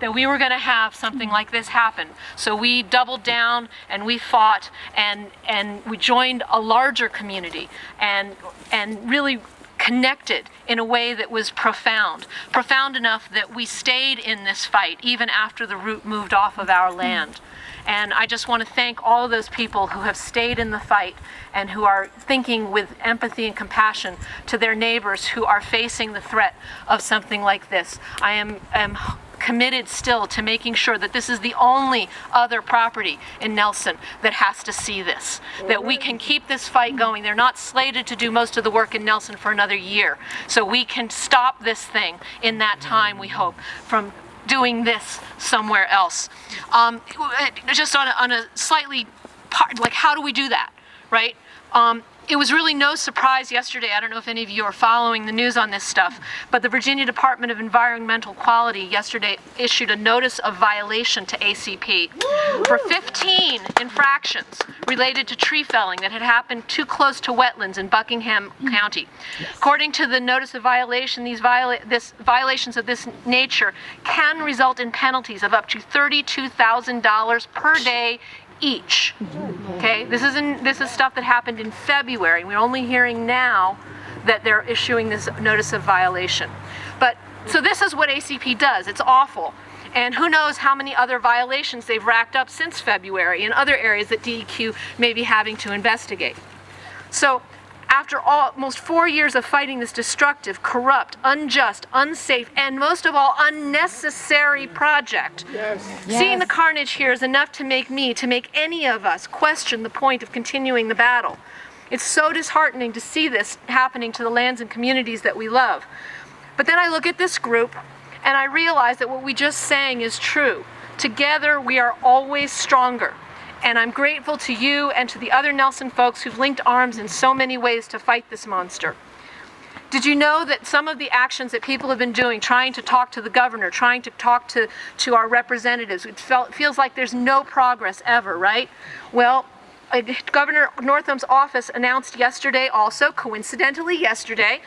that we were going to have something like this happen. So we doubled down and we fought, and we joined a larger community and really connected in a way that was profound enough that we stayed in this fight even after the root moved off of our land. And I just want to thank all of those people who have stayed in the fight and who are thinking with empathy and compassion to their neighbors who are facing the threat of something like this. I am committed still to making sure that this is the only other property in Nelson that has to see this, that we can keep this fight going. They're not slated to do most of the work in Nelson for another year, so we can stop this thing in that time, we hope, from doing this somewhere else. Just on a slightly like, how do we do that, right? It was really no surprise yesterday, I don't know if any of you are following the news on this stuff, but the Virginia Department of Environmental Quality yesterday issued a notice of violation to ACP for 15 infractions related to tree felling that had happened too close to wetlands in Buckingham County. According to the notice of violation, violations of this nature can result in penalties of up to $32,000 per day each. Okay, this is stuff that happened in February. We're only hearing now that they're issuing this notice of violation. But so this is what ACP does. It's awful. And who knows how many other violations they've racked up since February in other areas that DEQ may be having to investigate. So after almost 4 years of fighting this destructive, corrupt, unjust, unsafe, and most of all, unnecessary project, seeing the carnage here is enough to make any of us question the point of continuing the battle. It's so disheartening to see this happening to the lands and communities that we love. But then I look at this group and I realize that what we just sang is true. Together we are always stronger. And I'm grateful to you and to the other Nelson folks who've linked arms in so many ways to fight this monster. Did you know that some of the actions that people have been doing, trying to talk to the governor, trying to talk to our representatives, it feels like there's no progress ever, right? Well, Governor Northam's office announced yesterday, also coincidentally yesterday,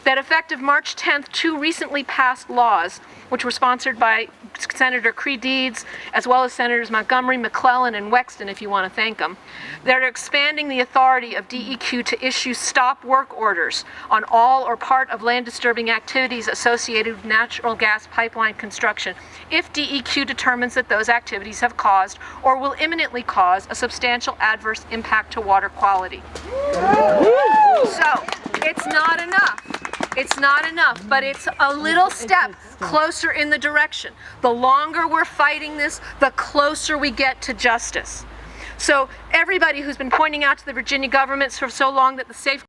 that effective March 10th, 2 recently passed laws, which were sponsored by Senator Creed Deeds, as well as Senators Montgomery, McClellan, and Wexton, if you want to thank them. They're expanding the authority of DEQ to issue stop work orders on all or part of land disturbing activities associated with natural gas pipeline construction if DEQ determines that those activities have caused or will imminently cause a substantial adverse impact to water quality. So, it's not enough. It's not enough, but it's a little step closer in the direction. The longer we're fighting this, the closer we get to justice. So everybody who's been pointing out to the Virginia government for so long that the safe